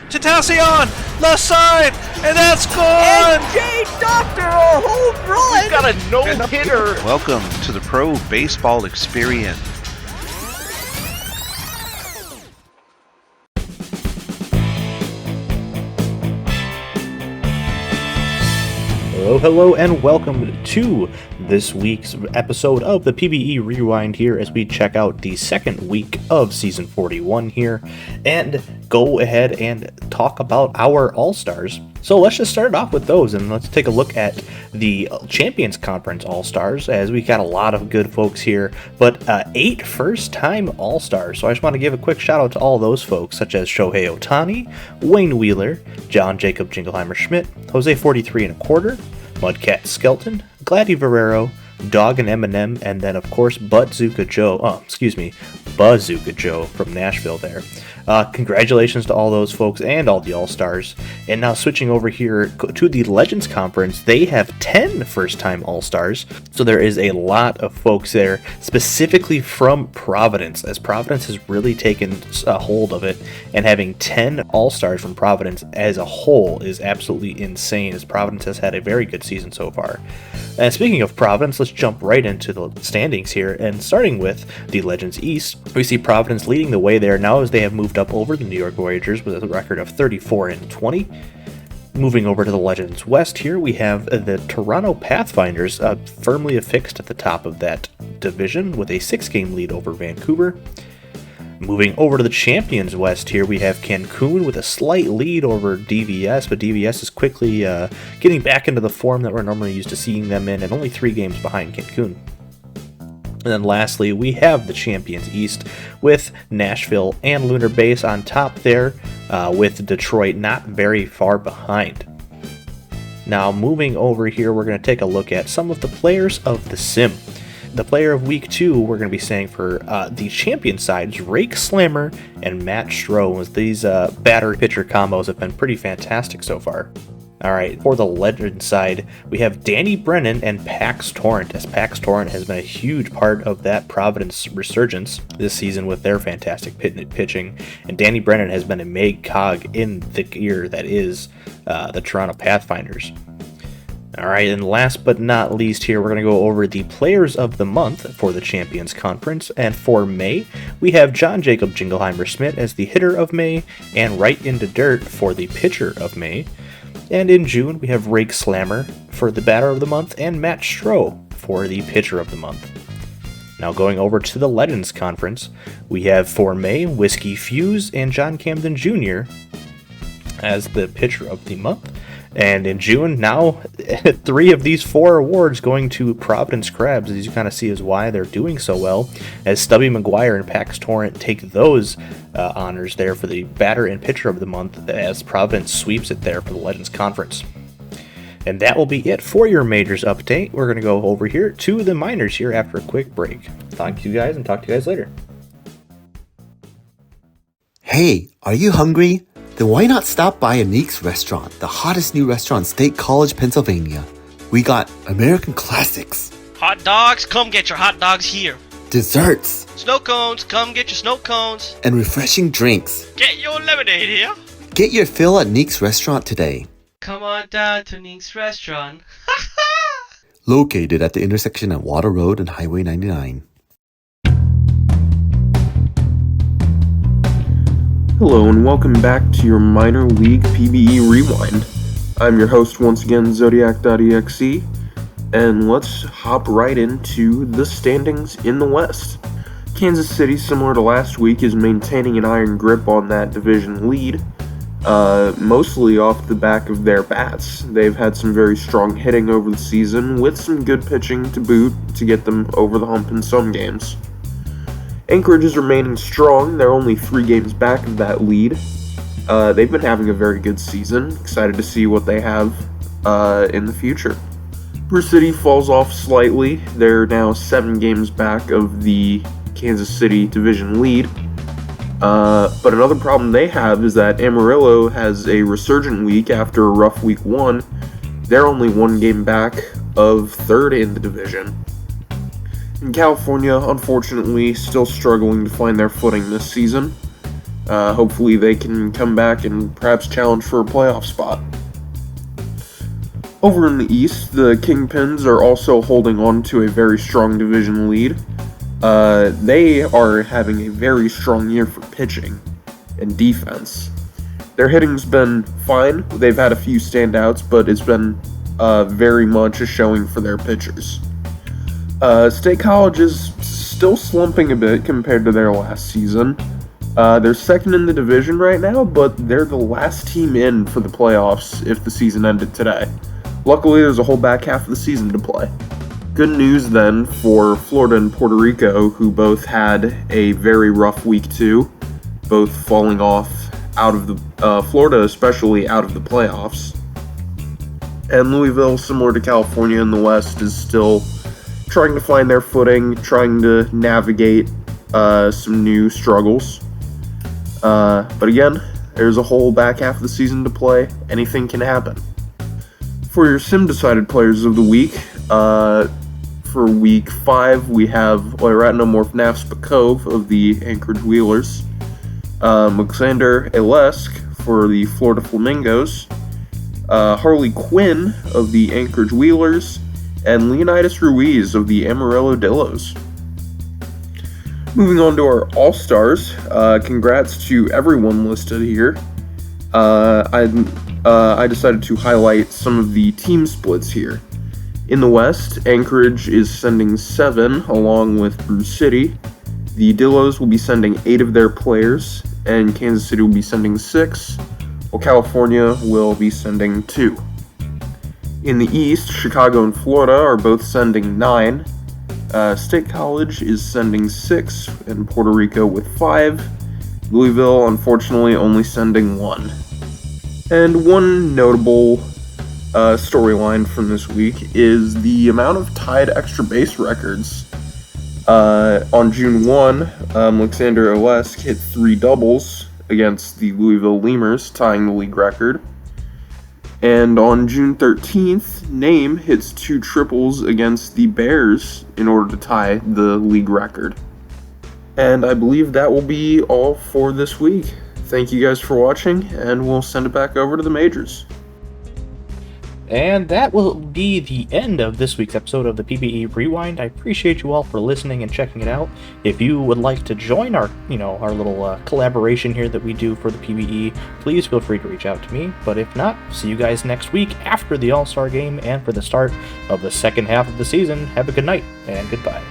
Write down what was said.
Tentacion, left side, and that's gone! And Jay Doctor, a home run! We've got a no-hitter! Welcome to the Pro Baseball Experience. Hello, and welcome to this week's episode of the PBE Rewind here as we check out the second week of Season 41 here and go ahead and talk about our All-Stars. So let's just start off with those and let's take a look at the Champions Conference All-Stars as we got a lot of good folks here, but 8 first-time All-Stars. So I just want to give a quick shout out to all those folks such as Shohei Ohtani, Wayne Wheeler, John Jacob Jingleheimer Schmidt, Jose 43 1/4, Mudcat Skelton, Gladdy Varero, Dog and Eminem, and then of course Bazooka Joe from Nashville there. Congratulations to all those folks and all the All-Stars. And now switching over here to the Legends Conference, they have 10 first-time All-Stars. So there is a lot of folks there, specifically from Providence, as Providence has really taken a hold of it. And having 10 All-Stars from Providence as a whole is absolutely insane, as Providence has had a very good season so far. And speaking of Providence, let's jump right into the standings here. And starting with the Legends East, we see Providence leading the way there now as they have moved up over the New York Voyagers with a record of 34-20. Moving over to the Legends West here, we have the Toronto Pathfinders firmly affixed at the top of that division with a 6-game lead over Vancouver. Moving over to the Champions West here, we have Cancun with a slight lead over DVS, but DVS is quickly getting back into the form that we're normally used to seeing them in, and only 3 games behind Cancun. And then lastly, we have the Champions East with Nashville and Lunar Base on top there, with Detroit not very far behind. Now moving over here, we're going to take a look at some of the players of the sim. The player of week 2, we're going to be saying for the champion side is Rake Slammer and Matt Stroh, as these batter pitcher combos have been pretty fantastic so far. Alright, for the Legend side, we have Danny Brennan and Pax Torrent, as Pax Torrent has been a huge part of that Providence resurgence this season with their fantastic pitching, and Danny Brennan has been a mag cog in the gear that is the Toronto Pathfinders. Alright, and last but not least here, we're going to go over the Players of the Month for the Champions Conference. And for May, we have John Jacob Jingleheimer Schmidt as the Hitter of May, and Right into Dirt for the Pitcher of May. And in June, we have Rake Slammer for the Batter of the Month, and Matt Stroh for the Pitcher of the Month. Now going over to the Legends Conference, we have for May, Whiskey Fuse and John Camden Jr. as the Pitcher of the Month. And in June, now 3 of these 4 awards going to Providence Crabs, as you kind of see as why they're doing so well, as Stubby McGuire and Pax Torrent take those honors there for the Batter and Pitcher of the Month, as Providence sweeps it there for the Legends Conference. And that will be it for your Majors update. We're going to go over here to the Minors here after a quick break. Thank you guys, and talk to you guys later. Hey, are you hungry? Then why not stop by Alik's restaurant, the hottest new restaurant in State College, Pennsylvania. We got American classics. Hot dogs, come get your hot dogs here. Desserts. Snow cones, come get your snow cones. And refreshing drinks. Get your lemonade here. Get your fill at Alik's restaurant today. Come on down to Alik's restaurant. Located at the intersection of Water Road and Highway 99. Hello and welcome back to your Minor League PBE Rewind. I'm your host once again, Zodiac.exe, and let's hop right into the standings in the West. Kansas City, similar to last week, is maintaining an iron grip on that division lead, mostly off the back of their bats. They've had some very strong hitting over the season, with some good pitching to boot to get them over the hump in some games. Anchorage is remaining strong. They're only 3 games back of that lead. They've been having a very good season. Excited to see what they have in the future. River City falls off slightly. They're now 7 games back of the Kansas City division lead. But another problem they have is that Amarillo has a resurgent week after a rough week 1. They're only 1 game back of 3rd in the division. In California, unfortunately, still struggling to find their footing this season. Hopefully they can come back and perhaps challenge for a playoff spot. Over in the East, the Kingpins are also holding on to a very strong division lead. They are having a very strong year for pitching and defense. Their hitting's been fine. They've had a few standouts, but it's been very much a showing for their pitchers. State College is still slumping a bit compared to their last season. They're second in the division right now, but they're the last team in for the playoffs if the season ended today. Luckily, there's a whole back half of the season to play. Good news then for Florida and Puerto Rico, who both had a very rough week too, both falling off out of the Florida especially out of the playoffs. And Louisville, similar to California in the West, is still trying to find their footing, trying to navigate some new struggles. But again, there's a whole back half of the season to play. Anything can happen. For your Sim-Decided Players of the Week, for Week 5, we have Oiratinamorph Nafspakov of the Anchorage Wheelers, Alexander Alikh for the Florida Flamingos, Harley Quinn of the Anchorage Wheelers, and Leonidas Ruiz of the Amarillo Dillos. Moving on to our All-Stars, congrats to everyone listed here. I decided to highlight some of the team splits here. In the West, Anchorage is sending 7 along with Brew City. The Dillos will be sending 8 of their players, and Kansas City will be sending 6, while California will be sending 2. In the East, Chicago and Florida are both sending 9. State College is sending 6, and Puerto Rico with 5. Louisville, unfortunately, only sending 1. And one notable storyline from this week is the amount of tied extra base records. On June 1, Alexander Alikh hit 3 doubles against the Louisville Lemurs, tying the league record. And on June 13th, Name hits 2 triples against the Bears in order to tie the league record. And I believe that will be all for this week. Thank you guys for watching, and we'll send it back over to the majors. And that will be the end of this week's episode of the PBE Rewind. I appreciate you all for listening and checking it out. If you would like to join our little collaboration here that we do for the PBE, please feel free to reach out to me. But if not, see you guys next week after the All-Star game and for the start of the second half of the season. Have a good night, and goodbye.